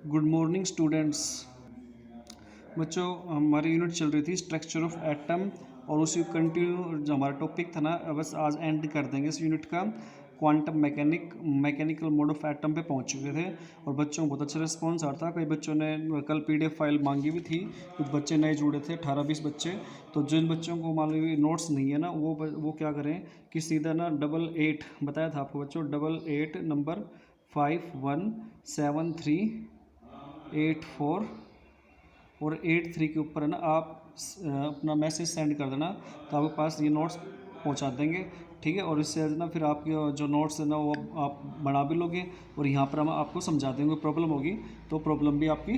Good morning students. बच्चों, हमारी unit चल रही थी स्ट्रक्चर ऑफ एटम और उसी कंटिन्यू जो हमारा टॉपिक था ना, बस आज एंड कर देंगे इस यूनिट का। Quantum mechanical mode of atom पे पहुंच चुके थे और बच्चों को बहुत अच्छा रिस्पॉन्स आ रहा था। कई बच्चों ने कल पीडीएफ फाइल मांगी भी थी, कुछ बच्चे नए जुड़े थे 18-20 बच्चे। तो जिन बच्चों को मान लीजिए नोट्स नहीं है ना, वो क्या करें कि सीधा ना 88 बताया था आपको बच्चों, 88 नंबर 517384 और 83 के ऊपर है ना, आप अपना मैसेज सेंड कर देना तो आपके पास ये नोट्स पहुंचा देंगे। ठीक है, और इससे ना फिर आपके जो नोट्स है ना वो आप बना भी लोगे और यहाँ पर हम आपको समझा देंगे। प्रॉब्लम होगी तो प्रॉब्लम भी आपकी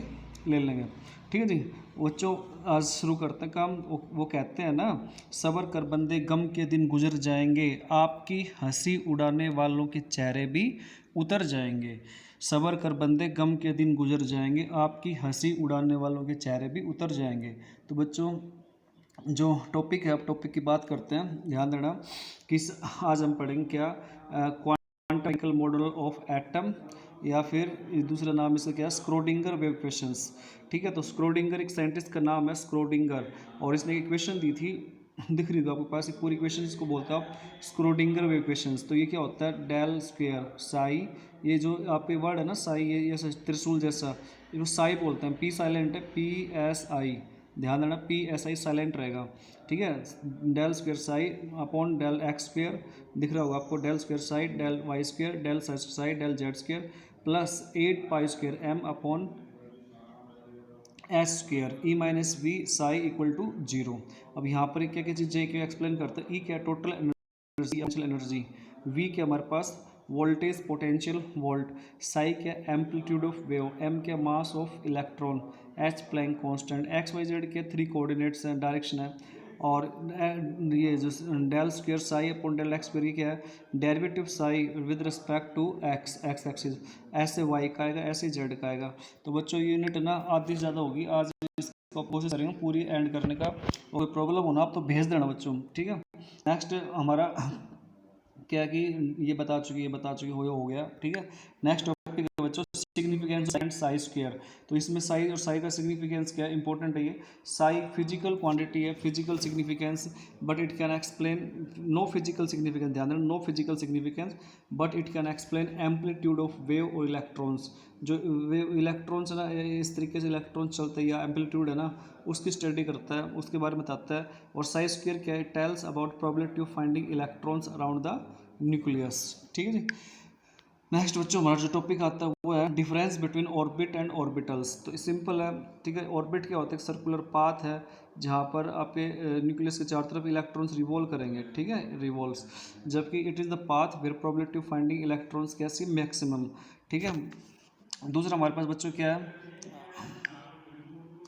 ले लेंगे। ठीक है जी बच्चों, आज शुरू करते हैं काम। वो कहते हैं ना, सबर कर बंदे गम के दिन गुजर जाएंगे, आपकी हंसी उड़ाने वालों के चेहरे भी उतर जाएंगे। सबर कर बंदे गम के दिन गुजर जाएंगे, आपकी हंसी उड़ाने वालों के चेहरे भी उतर जाएंगे। तो बच्चों, जो टॉपिक है, अब टॉपिक की बात करते हैं। ध्यान देना कि आज हम पढ़ेंगे क्या, क्वांटम मॉडल ऑफ एटम, या फिर दूसरा नाम इसका क्या है, स्क्रोडिंगर वेव इक्वेशंस। ठीक है, तो स्क्रोडिंगर एक साइंटिस्ट का नाम है, स्क्रोडिंगर, और इसने एक इक्वेशन दी थी, दिख रही थी आपके पास, एक पूरी इक्वेशन इसको बोलता है स्क्रोडिंगर वेव इक्वेशंस। तो ये क्या होता है, डेल स्क्वेयर साई, ये जो आपके वर्ड है ना साई, ये त्रिशूल जैसा, इसको साई बोलते हैं। पी साइलेंट है, PSI, ध्यान देना PSI साइलेंट रहेगा। ठीक है, del square psi upon del x square, दिख रहा होगा आपको, del square psi del y square del psi del z square plus 8 pi square m upon s square e minus v psi equal to 0। अब यहाँ पर क्या क्या चीज़ें क्या एक्सप्लेन करते हैं। ई क्या, टोटल एनर्जी, वी क्या हमारे पास वोल्टेज पोटेंशियल वोल्ट, साई क्या एम्पलीट्यूड ऑफ वेव, एम क्या mass of electron, h Planck constant, x y z के 3 कोऑर्डिनेट्स हैं, डायरेक्शन है, और ये जो del square psi upon del x square, ये क्या है, derivative psi with respect to x axis, ऐसे वाई का आएगा, ऐसे जेड का आएगा। तो बच्चों यूनिट ना आधी ज़्यादा होगी आज, इसको कोशिश करेंगे पूरी एंड करने का। कोई प्रॉब्लम होना आप तो भेज देना बच्चों। ठीक है, नेक्स्ट हमारा क्या कि ये बता चुकी हो गया। ठीक है, नेक्स्ट टॉपिक है बच्चों, सिग्निफिकेंस एंड साई स्क्वायर। तो इसमें साई और साई का सिग्निफिकेंस क्या इंपॉर्टेंट है। ये साई फिजिकल क्वांटिटी है, physical significance, but it can explain no physical significance, ध्यान देना, no physical significance, but it can explain amplitude of wave और इलेक्ट्रॉन्स। जो वेव इलेक्ट्रॉन्स है ना, इस तरीके से इलेक्ट्रॉन चलते हैं, या एम्पलीट्यूड है ना, उसकी स्टडी करता है, उसके बारे में बताता है। और साई स्क्वायर क्या है, tells about probability of finding electrons around the nucleus. ठीक है जी, नेक्स्ट बच्चों हमारा जो टॉपिक आता है वो है difference between orbit and orbitals. तो सिंपल है। ठीक है, ऑर्बिट क्या होता है, एक सर्कुलर पाथ है जहाँ पर आपके न्यूक्लियस के चारों तरफ इलेक्ट्रॉन्स रिवॉल्व करेंगे। ठीक है, रिवॉल्व्स, जबकि it is the path where probability of finding electrons कैसी मैक्सिमम। ठीक है, दूसरा हमारे पास बच्चों क्या है,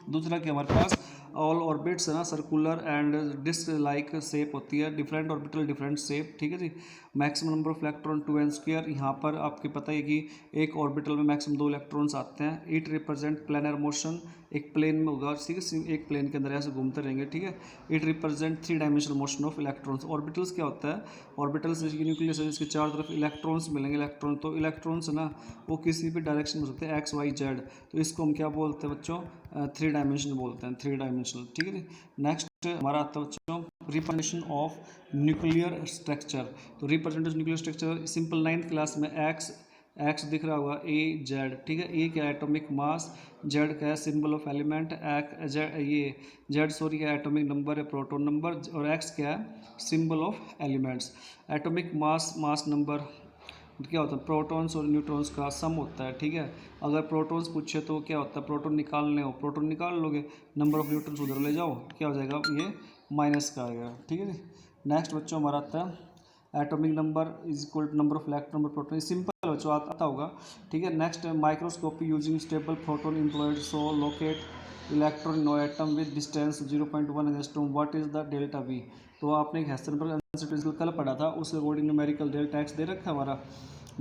दूसरा कि हमारे पास ऑल ऑर्बिट्स है ना, circular and disc like shape होती है, डिफरेंट ऑर्बिटल डिफरेंट शेप। ठीक है जी, maximum number of electron 2n²। यहाँ पर आपको पता है कि एक ऑर्बिटल में मैक्सिमम 2 इलेक्ट्रॉन्स आते हैं। इट रिप्रेजेंट प्लेनर मोशन, एक प्लेन में होगा, ठीक है, एक प्लेन के अंदर ऐसे घूमते रहेंगे। ठीक है, it represent 3 dimensional motion of electrons. Orbitals क्या होता है, ऑर्बिटल्स न्यूक्लियस है, इसके चारों तरफ इलेक्ट्रॉन्स मिलेंगे। इलेक्ट्रॉन तो इलेक्ट्रॉन्स है ना, वो किसी भी डायरेक्शन में सकते हैं, एक्स वाई जेड। तो इसको हम क्या बोलते हैं बच्चों, 3 डायमेंशनल बोलते हैं, 3 डायमेंशनल। ठीक है जी, नेक्स्ट हमारा आता है बच्चों रिप्रेजेंटेशन ऑफ न्यूक्लियर स्ट्रक्चर। तो representation nuclear structure simple 9th class में एक्स दिख रहा होगा, ए जेड। ठीक है, ए क्या है, एटॉमिक मास, जेड क्या है, सिंबल ऑफ एलिमेंट, ये जेड सॉरी क्या है, एटॉमिक नंबर है, प्रोटॉन नंबर, और एक्स क्या है, symbol of elements. Atomic mass, mass number क्या होता है, प्रोटॉन्स और न्यूट्रॉन्स का सम होता है। ठीक है, अगर प्रोटॉन्स पूछे तो क्या होता है, प्रोटॉन निकालने हो, प्रोटॉन निकाल लोगे, नंबर ऑफ न्यूट्रॉन्स उधर ले जाओ, क्या हो जाएगा, ये माइनस का आएगा। ठीक है जी, नेक्स्ट बच्चों हमारा आता है atomic number is equal to number of electron number proton, simple बच्चों आता होगा। ठीक है, next microscopy using stable proton employed so locate electron no atom with distance 0.1 angstrom, what is the delta V. तो आपने एक हेस्टनबर्ग प्रिंसिपल कल पढ़ा था, उस अकॉर्डिंग न्यूमेरिकल डेल्टा एक्स दे रखा है हमारा,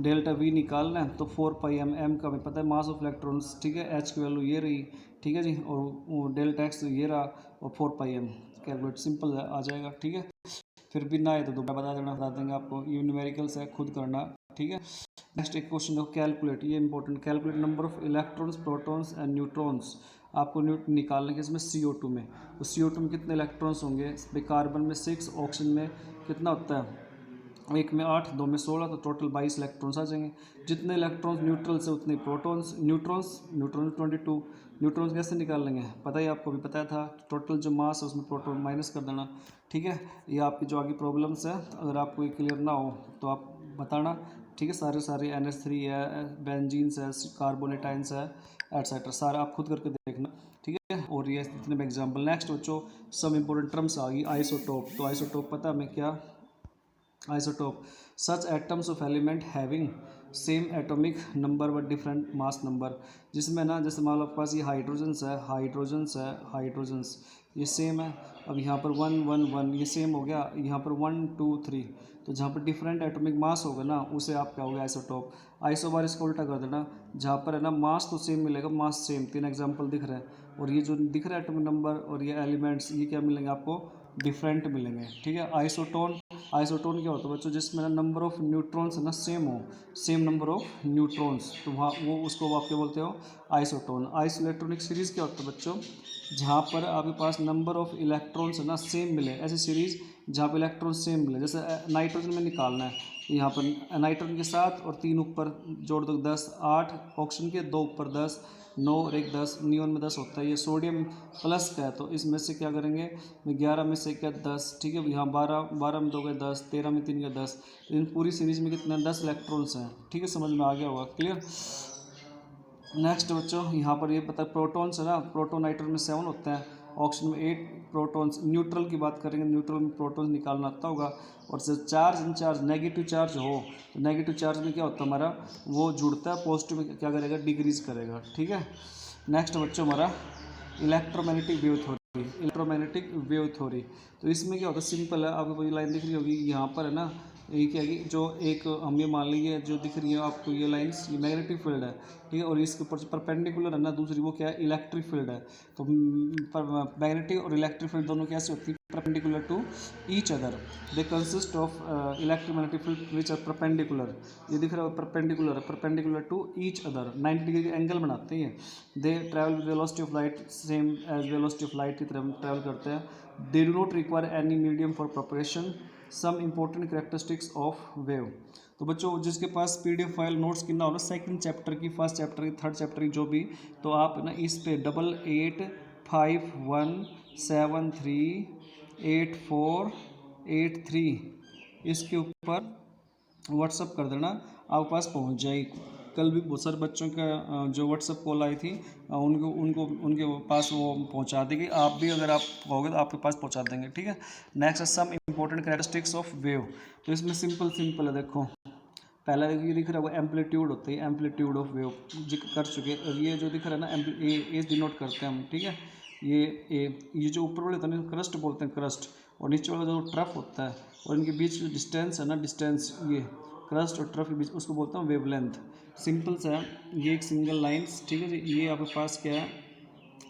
डेल्टा वी निकालना है। तो 4πm, एम का हमें पता है मास ऑफ इलेक्ट्रॉन्स। ठीक है, एच की वैल्यू ये रही। ठीक है जी, और डेल्टा एक्स ये रहा, और 4πm कैलकुलेट सिंपल आ जाएगा। ठीक है, फिर भी ना आए तो दोबारा बता देना, बता देंगे आपको, ये न्यूमेरिकल्स है, खुद करना। ठीक है। नेक्स्ट एक क्वेश्चन देखो, कैलकुलेट, ये important, calculate number of electrons, protons and neutrons. आपको निकालने के इसमें CO2 में, तो CO2 में कितने इलेक्ट्रॉन्स होंगे, कार्बन में 6, ऑक्सीजन में कितना होता है, एक में 8, दो में 16, तो टोटल 22 इलेक्ट्रॉन्स आ जाएंगे। जितने इलेक्ट्रॉन्स न्यूट्रल से उतने प्रोटॉन्स, न्यूट्रॉन्स 22। न्यूट्रॉन्स कैसे निकाल लेंगे, पता ही आपको भी पता था, टोटल जो मास है उसमें प्रोटॉन माइनस कर देना। ठीक है, ये आपकी जो आगे प्रॉब्लम्स है, अगर आपको ये क्लियर ना हो तो आप बताना। ठीक है, सारे NH3 है, बेंजीन्स है, कार्बोनेटाइंस है, एटसेट्रा, सारा आप खुद करके देखना। ठीक है, और ये इतने में एग्जाम्पल। नेक्स्ट बच्चों सब इंपॉर्टेंट टर्म्स आ गई, आइसोटोप। तो आइसोटोप पता है हमें क्या, isotope such atoms of element having same atomic number but different mass number, जिसमें ना जैसे मान लो आपके पास ये हाइड्रोजन्स ये सेम है। अब यहाँ पर 1 1 1 ये सेम हो गया, यहाँ पर 1 2 3, तो जहाँ पर डिफरेंट एटॉमिक मास होगा ना उसे आप क्या होगा, आइसोटोप। आइसो बार इसको उल्टा कर देना, जहाँ पर है ना मास तो सेम मिलेगा, मास सेम, 3 एग्जाम्पल दिख रहा है, और ये जो दिख रहा है एटॉमिक नंबर और ये एलिमेंट्स, ये क्या मिलेंगे आपको, डिफरेंट मिलेंगे। ठीक है, आइसोटोन क्या होता है बच्चों, जिसमें ना नंबर ऑफ न्यूट्रॉन्स है ना सेम हो, सेम नंबर ऑफ न्यूट्रॉन्स, तो वहाँ वो उसको आप क्या बोलते हो, आइसोटोन। आइसोइलेक्ट्रॉनिक सीरीज़ क्या होता है बच्चों, जहाँ पर आपके पास नंबर ऑफ इलेक्ट्रॉन्स है ना सेम मिले, ऐसी सीरीज़ जहाँ पर इलेक्ट्रॉन सेम मिले। जैसे नाइट्रोजन में निकालना है, यहाँ पर नाइट्रोजन के 7 और 3 ऊपर जोड़ दो 10, 8 ऑक्सीजन के 2 ऊपर 10, 9 और 1 10, नियोन में 10 होता है। ये सोडियम प्लस का है, तो इसमें से क्या करेंगे, 11 में से क्या 10, ठीक है, यहाँ 12 में 2 गए 10, 13 में 3 गए 10, तो इन पूरी सीरीज में कितने 10 इलेक्ट्रॉन्स हैं। ठीक है, समझ में आ गया होगा, क्लियर। नेक्स्ट बच्चों यहाँ पर ये पता प्रोटॉन्स है ना, प्रोटॉन नाइट्रोजन में 7 होते हैं, ऑक्सीजन में 8 प्रोटॉन्स। न्यूट्रल की बात करेंगे, न्यूट्रल में प्रोटॉन्स निकालना आता होगा। और जब चार्ज इंचार्ज नेगेटिव चार्ज हो, तो नेगेटिव चार्ज में क्या होता है हमारा, वो जुड़ता है, पॉजिटिव में क्या करेगा, डिक्रीज करेगा। ठीक है, नेक्स्ट बच्चों हमारा इलेक्ट्रोमैग्नेटिक वेव थ्योरी। तो इसमें क्या होता है, सिंपल है, आपको कोई लाइन दिख रही होगी यहाँ पर है ना, ये क्या है कि जो एक हम ये मान लीजिए जो दिख रही है आपको ये लाइंस, ये मैग्नेटिक फील्ड है। ठीक है, और इसके ऊपर जो परपेंडिकुलर है ना दूसरी, वो क्या है, इलेक्ट्रिक फील्ड है। तो मैग्नेटिक और इलेक्ट्रिक फील्ड दोनों कैसे होती है, perpendicular to each other. They consist of electromagnetic field which are perpendicular, ये दिख रहा है perpendicular to each other, 90 degree के एंगल बनाते हैं। They travel with velocity of light, same as velocity of light की तरह ट्रैवल करते हैं। They do not require any medium for propagation. Some important characteristics of wave. तो बच्चों जिसके पास PDF फाइल नोट्स की ना हो ना, सेकंड चैप्टर की, फर्स्ट चैप्टर की, थर्ड चैप्टर की, जो भी, तो आप ना इस पे 8851738483 इसके ऊपर व्हाट्सअप कर देना, आपके पास पहुंच जाएगी। कल भी बहुत सारे बच्चों का जो व्हाट्सअप कॉल आई थी, उनके पास वो पहुंचा देगी। आप भी अगर आप कहोगे तो आपके पास पहुंचा देंगे। ठीक है, next some important characteristics of wave. तो इसमें सिंपल है, देखो पहला ये दिख रहा है वो एम्पलीट्यूड होती है, एम्पलीट्यूड ऑफ वेव जिक्र कर चुके हैं। और ये जो दिख रहा है ना, ए डिनोट करते हैं हम। ठीक है, ये जो ऊपर वाले होता है क्रस्ट बोलते हैं, क्रस्ट, और नीचे वाला जो ट्रफ होता है, और इनके बीच जो डिस्टेंस है ना, डिस्टेंस, ये क्रस्ट और ट्रफ के बीच, उसको बोलते हैं वेवलेंथ। सिंपल सा है, ये एक सिंगल लाइन्स। ठीक है जी, ये आपके पास क्या है,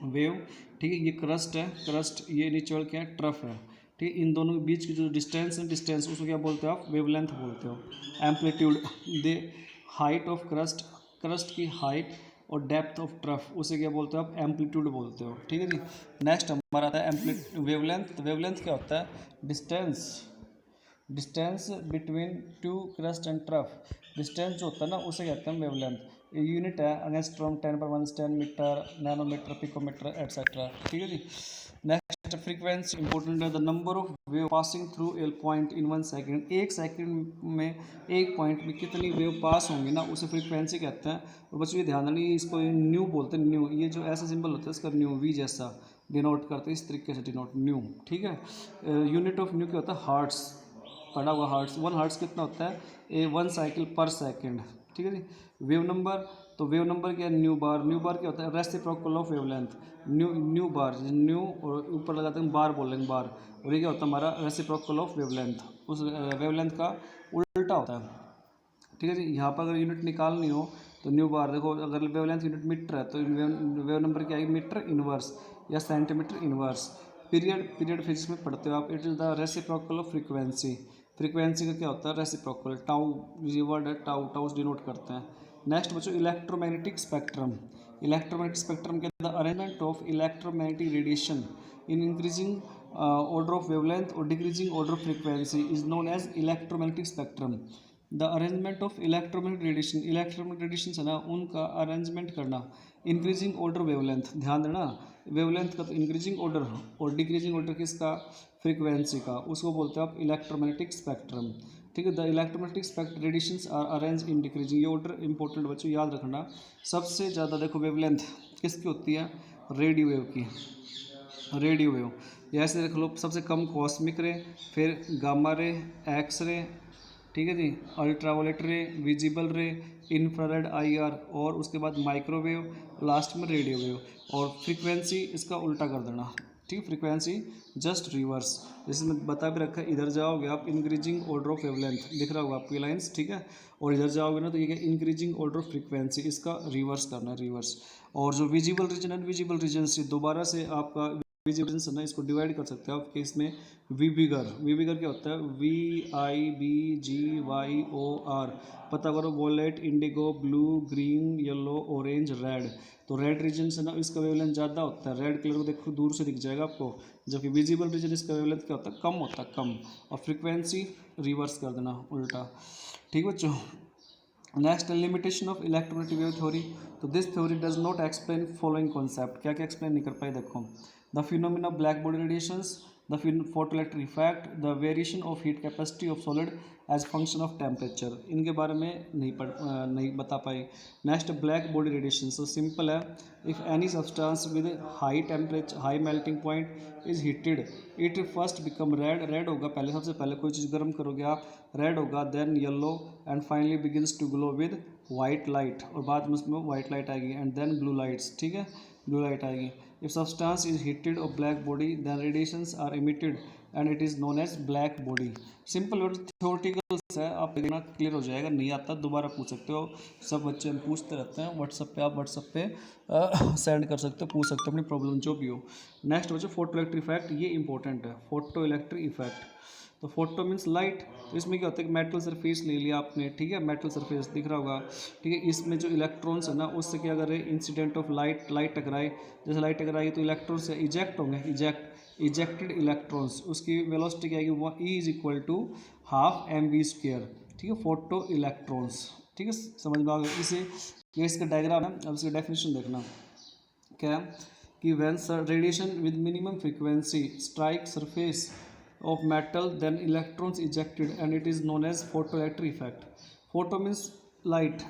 वेव। ठीक है, ये क्रस्ट है, क्रस्ट, ये नीचे वाला क्या है, ट्रफ है। ठीक है, इन दोनों के बीच की जो डिस्टेंस है, डिस्टेंस उसको क्या बोलते हो आप, वेवलेंथ बोलते हो। Amplitude, they height of crust, crust की हाइट, और डेप्थ ऑफ ट्रफ उसे क्या बोलते हो आप, एम्पलीट्यूड बोलते हो। ठीक है जी, नेक्स्ट हमारा आता है वेवलेंथ। वेवलेंथ क्या होता है, distance between two crest and trough, distance जो होता है ना उसे कहते हैं वेवलेंथ। यूनिट है angstrom, 10 metre, nanometre, picometre, etcetera. ठीक है जी, नेक्स्ट फ्रीक्वेंसी इंपॉर्टेंट है, the number of wave passing through a point in 1 second. 1 second में एक पॉइंट में कितनी वेव पास होंगी ना, उसे फ्रीक्वेंसी कहते हैं। और बच्चों ये ध्यान देना, इसको न्यू बोलते हैं, न्यू, ये जो ऐसा सिंबल होता है इसका न्यू, वी जैसा डिनोट करते हैं, इस तरीके से डिनोट, न्यू। ठीक है, यूनिट ऑफ न्यू क्या होता है, हार्ट्स, पढ़ा हुआ हार्ट्स। 1 हार्ट्स कितना होता है, 1 साइकिल पर सेकेंड। ठीक है जी, वेव नंबर, तो वेव नंबर क्या है, न्यू बार। न्यू बार क्या होता है, reciprocal of wavelength. New bar, new और ऊपर लगाते हैं बार, बोलेंगे बार, और ये क्या होता है हमारा रेसिप्रोकल ऑफ वेवलेंथ, उस वेवलेंथ का उल्टा होता है। ठीक है जी, यहाँ पर अगर यूनिट निकालनी हो तो न्यू बार, देखो अगर वेवलेंथ यूनिट मीटर है तो वेव नंबर क्या है, मीटर इनवर्स या सेंटीमीटर इनवर्स। पीरियड फिजिक्स में पढ़ते हो आप, it is the reciprocal of frequency. Frequency का क्या होता है, रेसिप्रोकल, टाउ ये वर्ड है, टाउ टाउ डिनोट करते हैं। नेक्स्ट बच्चों इलेक्ट्रोमैग्नेटिक स्पेक्ट्रम। इलेक्ट्रोमैग्नेटिक स्पेक्ट्रम के the arrangement of electromagnetic radiation in increasing order of wavelength और decreasing order of frequency is known as electromagnetic spectrum. The arrangement of electromagnetic radiation, electromagnetic radiation है ना उनका arrangement करना, increasing order wavelength, ध्यान देना wavelength का, तो increasing order और डिक्रीजिंग ऑर्डर किसका, फ्रीक्वेंसी का, उसको बोलते हैं आप इलेक्ट्रोमैग्नेटिक स्पेक्ट्रम। ठीक है, the electromagnetic spectrum radiations are arrange in decreasing, ये ऑर्डर इंपॉर्टेंट बच्चों याद रखना। सबसे ज़्यादा देखो वेवलेंथ किसकी होती है, रेडियो वेव की, रेडियो वेव। जैसे देख लो सबसे कम कॉस्मिक रे, फिर गामा रे, एक्स रे, ठीक है जी, अल्ट्रावायलेट रे, विजिबल रे, इंफ्रारेड आईआर, और उसके बाद माइक्रोवेव, लास्ट में रेडियो वेव। और फ्रीक्वेंसी इसका उल्टा कर देना, ठीक है, फ्रीक्वेंसी जस्ट रिवर्स। जैसे मैं बता भी रखा है, इधर जाओगे आप इंक्रीजिंग ऑर्डर ऑफ वेवलेंथ दिख रहा होगा आपकी लाइंस, ठीक है, और इधर जाओगे ना तो ये क्या इंक्रीजिंग ऑर्डर ऑफ फ्रीक्वेंसी, इसका रिवर्स करना है, रिवर्स। और जो विजिबल रीजन है, विजिबल रीजन से दोबारा से आपका विजिबल है ना, इसको डिवाइड कर सकते हो आप, कि इसमें वी बिगर, वी बिगर क्या होता है, VIBGYOR, पता करो, wallet, Indigo, blue, green, yellow, orange, red. तो रेड रीजन से ना इसका वेवलेंथ ज़्यादा होता है, रेड कलर को देखो दूर से दिख जाएगा आपको, जबकि विजिबल रीजन इसका वेवलेंथ क्या होता है, कम होता है, कम। और फ्रीक्वेंसी रिवर्स कर देना, उल्टा। ठीक बच्चों, next limitation of electromagnetic wave theory. तो this theory does not explain following concept, क्या क्या एक्सप्लेन नहीं कर पाए, देखो the phenomena of black body radiations, the photoelectric effect, the variation of heat capacity of solid as function of temperature, इनके बारे में नहीं बता पाई। Next black body radiation, so simple है, if any substance with high temperature, high melting point is heated, it first become red, red होगा पहले, सबसे पहले कोई चीज़ गर्म करोगे आप, रेड होगा, then yellow, and finally begins to glow with white light, और बाद में उसमें वाइट लाइट आएगी, एंड देन ब्लू लाइट्स, ठीक है, ब्लू लाइट आएगी। If substance is heated of black body then radiations are emitted and it is known as black body. Simple और theoretical है, आप देखना क्लियर हो जाएगा, नहीं आता दोबारा पूछ सकते हो, सब बच्चे हम पूछते रहते हैं व्हाट्सअप पे, आप व्हाट्सअप पे सेंड कर सकते हो, पूछ सकते हो अपनी प्रॉब्लम जो भी हो। नेक्स्ट बच्चों फोटो इलेक्ट्रिक इफेक्ट, ये इंपॉर्टेंट है, फोटो इलेक्ट्रिक इफेक्ट। तो फोटो मीन्स लाइट, तो इसमें क्या होता है कि मेटल सरफेस ले लिया आपने, ठीक है, मेटल सरफेस दिख रहा होगा, ठीक है, इसमें जो इलेक्ट्रॉन्स है ना उससे क्या कर रहे हैं, इंसिडेंट ऑफ लाइट, लाइट टकराए, जैसे लाइट टकराएगी तो इलेक्ट्रॉन्स इजेक्ट होंगे, इजेक्टेड इलेक्ट्रॉन्स, उसकी वेलोसिटी क्या आएगी, वो E is equal to half mv², ठीक है, फोटो इलेक्ट्रॉन्स, ठीक है, समझ में आ गया। इसे ये इसका डायग्राम है, अब इसका डेफिनेशन देखना क्या है, कि when radiation with minimum frequency strike surface of metal then electrons ejected and it is known as photoelectric effect. Photo means light,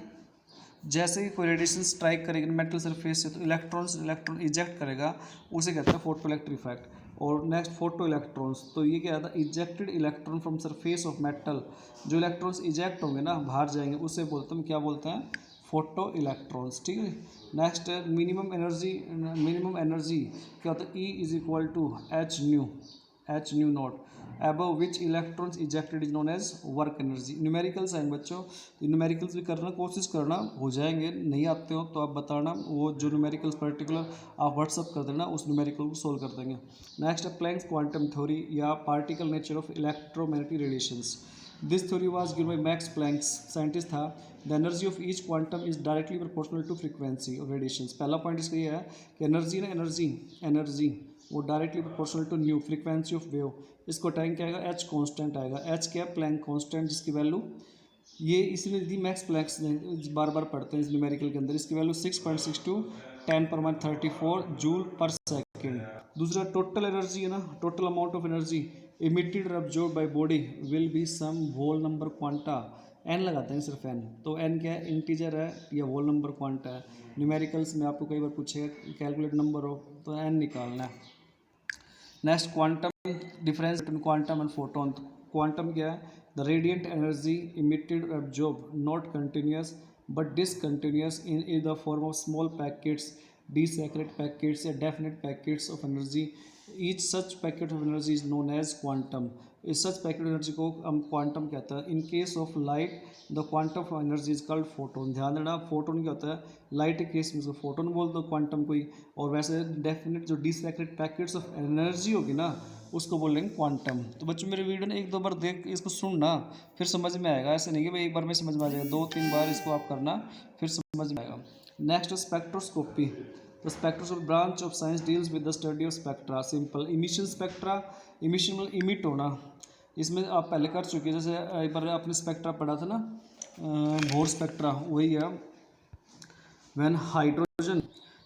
जैसे ही कोई रेडिएशन स्ट्राइक करेगी मेटल सरफेस से तो इलेक्ट्रॉन इजेक्ट करेगा, उसे कहते हैं फोटो इलेक्ट्रिक इफेक्ट। और नेक्स्ट फोटो इलेक्ट्रॉन्स, तो ये क्या था, ejected electron from surface of metal, जो इलेक्ट्रॉन्स इजेक्ट होंगे ना बाहर जाएंगे उसे बोलते हैं, क्या बोलते हैं, फोटो इलेक्ट्रॉन्स, ठीक है। नेक्स्ट है मिनिमम एनर्जी, मिनिमम एनर्जी क्या होता है, E is equal to h nu naught above which electrons ejected is known as work energy। Numericals हैं बच्चों, तो न्यूमेरिकल्स भी करना, कोशिश करना, हो जाएंगे, नहीं आते हो तो आप बताना, वो जो न्यूमेरिकल्स पर्टिकुलर आप व्हाट्सअप कर देना, उस न्यूमेरिकल को सोल्व कर देंगे। नेक्स्ट है प्लैंक्स क्वांटम थ्योरी या particle nature of electromagnetic radiations. This theory was given by Max Planck, scientist था। The energy of each quantum is directly proportional to frequency of radiations. पहला point इसका ये है कि एनर्जी ना, energy वो directly proportional to nu frequency of wave, इसको time क्या आएगा, एच कांस्टेंट आएगा, एच क्या, प्लैंक कांस्टेंट, जिसकी वैल्यू ये इसलिए दी मैक्स प्लैंक्स ने बार बार पढ़ते हैं इस न्यूमेरिकल के अंदर, इसकी वैल्यू 6.62 10⁻34 जूल पर सेकेंड। दूसरा टोटल एनर्जी है ना, total amount of energy emitted और absorb by body will be some whole number quanta, N लगाते हैं सिर्फ एन, तो एन क्या है, इंटीजर है या होल नंबर क्वांटा है। न्यूमेरिकल्स में आपको कई बार पूछेगा कैलकुलेट नंबर ऑफ, तो एन निकालना है। Next quantum difference between quantum and photon. Quantum क्या है, the radiant energy emitted absorb not continuous but discontinuous in the form of small packets, discrete packets या definite packets of energy each such packet of energy is known as quantum. इस such packet energy को हम quantum कहते हैं। In case of light the quantum of energy is called photon. ध्यान देना, photon क्या होता है, लाइट के केस में उसको फोटोन बोल दो क्वांटम को ही। और वैसे डेफिनेट जो डिसक्रीट पैकेट्स ऑफ एनर्जी होगी ना उसको बोलेंगे क्वांटम। तो बच्चों मेरे वीडियो ने एक दो बार देख इसको सुनना, फिर समझ में आएगा। ऐसे नहीं कि भाई एक बार में समझ में आ जाएगा, 2-3 बार इसको आप करना फिर समझ में आएगा। Next spectroscopy. The spectroscopic branch of science deals with the study of spectra. Simple emission spectra, emission मतलब emit होना। इसमें आप पहले कर चुके हैं, जैसे एक बार आपने स्पेक्ट्रा पढ़ा था ना, बोर स्पेक्ट्रा, वही है। व्हेन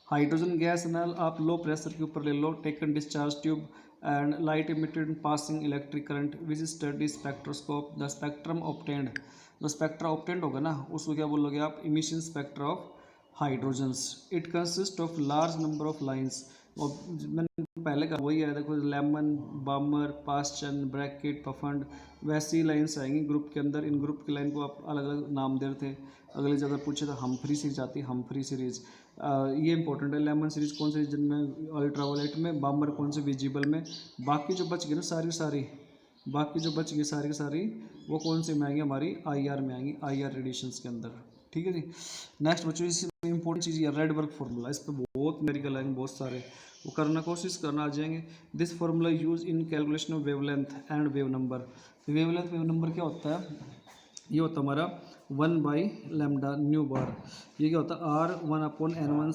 हाइड्रोजन गैस ना आप लो प्रेशर के ऊपर ले लो, taken discharge tube and light emitted passing electric current which study spectroscope the spectrum obtained. जो स्पेक्ट्रा ऑब्टेन्ड होगा ना उसको क्या बोलोगे आप, emission spectra of hydrogens. It consist of large number of lines. और मैंने पहले कहा वही है, देखो Lyman, Balmer, Paschen, Brackett, Pfund, वैसी लाइन्स आएंगी ग्रुप के अंदर। इन ग्रुप की लाइन को आप अलग अलग नाम दे रहे थे। अगले जगह पूछे तो हम्फ्री सीरीज आती है, हम्फ्री सीरीज। ये इंपॉर्टेंट है। लेमन सीरीज कौन से रीजन में, अल्ट्रावायलेट में। बामर कौन से, विजिबल में। बाकी जो बच गई ना बाकी जो बच गई सारी की सारी वो कौन से में आएंगी, हमारी IR में आएंगी, IR रेडिएशंस के अंदर। ठीक है जी। नेक्स्ट बच्चों इसमें इंपॉर्टेंट चीज़ है रेडबर्ग फार्मूला। इस पर बहुत मेडिकल आएंगे बहुत सारे, वो करना कोशिश करना आ जाएंगे। This formula use in calculation of wavelength and wave number. Wavelength wave number क्या होता है, ये होता है हमारा 1/λ न्यू बार। ये क्या होता है, R1/N1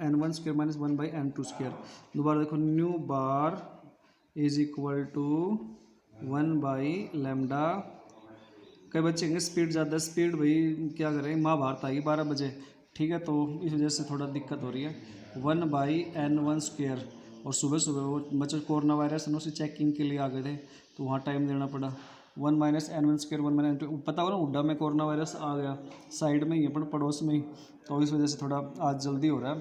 N1 square minus 1/N2 square. दोबारा देखो, nu bar is equal to 1/λ। कई बच्चे कहेंगे स्पीड ज़्यादा, स्पीड भाई क्या करें, महाभारत आएगी 12 बजे, ठीक है, तो इस वजह से थोड़ा दिक्कत हो रही है। 1/N1 square. और सुबह सुबह वो बच्चे कोरोना वायरस है उसी चेकिंग के लिए आ गए थे तो वहाँ टाइम देना पड़ा। 1-N1 स्क्वायर 1-N2, पता हो ना उड्डा में कोरोना वायरस आ गया, साइड में ही है पर पड़ोस में ही, तो इस वजह से थोड़ा आज जल्दी हो रहा है।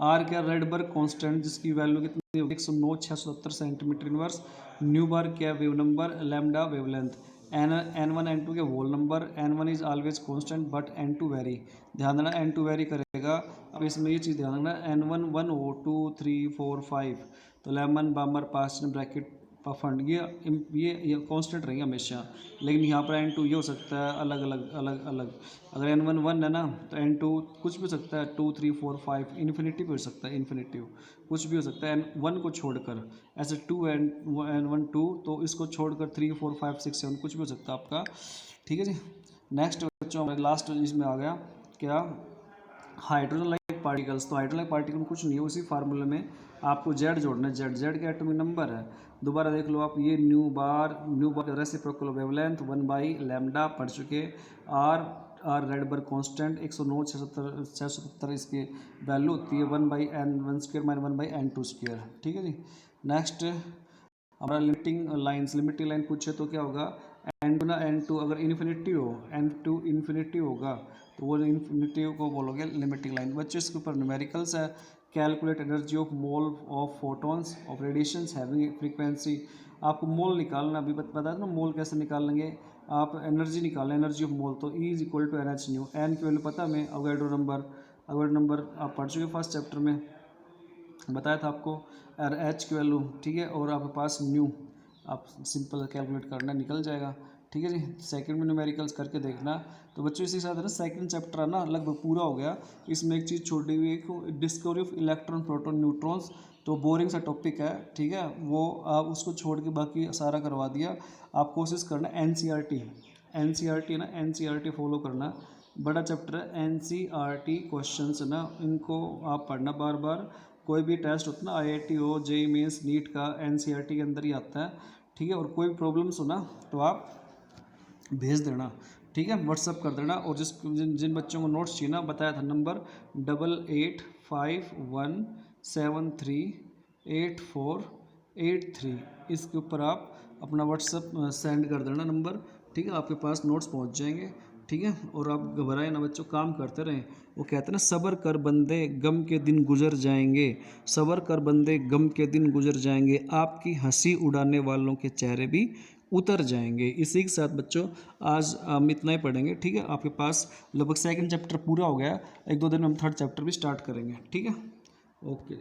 आर क्या, रेडबर्ग कांस्टेंट, जिसकी वैल्यू कितनी होगी 109,670 सेंटीमीटर इनवर्स। न्यू बार क्या, wave number, lambda wavelength. N1 N2 के whole number. N1 is always constant but N2 vary. ध्यान देना N2 वेरी करेगा। अब इसमें ये चीज़ ध्यान रखना, N1 1 हो 2 3 4 5, तो लेमन, बामर, पास्चन, ब्रैकेट, पफंड, ये कांस्टेंट रहेंगे हमेशा। लेकिन यहाँ पर N2 ये हो सकता है अलग अलग। अगर N1 1 है ना तो N2 कुछ भी हो सकता है, 2 3 4 5, इन्फिनिटिव हो सकता है, इन्फिनिटिव कुछ भी हो सकता है। N1 को छोड़कर ऐसे 2 N1 2, तो इसको छोड़कर 3 4 5 6 7 कुछ भी हो सकता है आपका। ठीक है जी। नेक्स्ट बच्चों हमारे लास्ट इसमें आ गया क्या, हाइड्रोजन लाइक पार्टिकल्स। तो हाइड्रोजन लाइक पार्टिकल में कुछ नहीं है, उसी फार्मूले में आपको जेड जोड़ना है। जेड का एटॉमिक नंबर है। दोबारा देख लो आप, ये न्यू बार रेसिप्रोकल वेवलेंथ 1/λ पढ़ चुके। आर रेडबर्ग कांस्टेंट 109,670 इसकी वैल्यू होती है 1/N1 square minus 1/N2 square. ठीक है जी। नेक्स्ट हमारा लिमिटिंग लाइन पूछे तो क्या होगा, N2 अगर इन्फिनिटी हो, N2 इन्फिनिटी होगा तो वो इन्फिनिटी को बोलोगे लिमिटिंग लाइन। बच्चों इसके ऊपर न्यूमेरिकल्स है। Calculate energy of mole of photons of radiations having frequency. आपको मोल निकालना, अभी पता है ना मोल कैसे निकालेंगे आप, एनर्जी निकालना, एनर्जी ऑफ मोल, तो E = NH न्यू। एन की वैल्यू पता हमें, अवोगाड्रो नंबर आप पढ़ चुके फर्स्ट चैप्टर में, बताया था आपको। और H की वैल्यू, ठीक है, और आपके पास न्यू, आप सिंपल कैलकुलेट करना निकल जाएगा। ठीक है जी। सेकंड में न्यूमेरिकल्स करके देखना। तो बच्चों इसी के साथ है ना सेकंड चैप्टर है ना लगभग पूरा हो गया। इसमें एक चीज़ छोड़ी हुई है, discovery of electron, proton, neutrons. तो बोरिंग सा टॉपिक है, ठीक है, वो आप उसको छोड़ के बाकी सारा करवा दिया। आप कोशिश करना NCERT है ना, NCERT फॉलो करना। बड़ा चैप्टर है NCERT क्वेश्चंस है ना, इनको आप पढ़ना बार बार। कोई भी टेस्ट होता है ना, IIT हो, JEE मेंस, नीट का, NCERT के अंदर ही आता है। ठीक है, और कोई प्रॉब्लम्स हो ना तो आप भेज देना, ठीक है, व्हाट्सअप कर देना। और जिन बच्चों को नोट्स चाहिए ना, बताया था नंबर 8851738483, इसके ऊपर आप अपना व्हाट्सअप सेंड कर देना नंबर, ठीक है, आपके पास नोट्स पहुंच जाएंगे। ठीक है, और आप घबराए ना बच्चों, काम करते रहें। वो कहते हैं ना, सब्र कर बंदे गम के दिन गुजर जाएंगे, सब्र कर बंदे गम के दिन गुजर जाएंगे, आपकी हंसी उड़ाने वालों के चेहरे भी उतर जाएंगे। इसी के साथ बच्चों आज हम इतना ही पढ़ेंगे। ठीक है, आपके पास लगभग सेकंड चैप्टर पूरा हो गया, 1-2 दिन में हम थर्ड चैप्टर भी स्टार्ट करेंगे। ठीक है, ओके।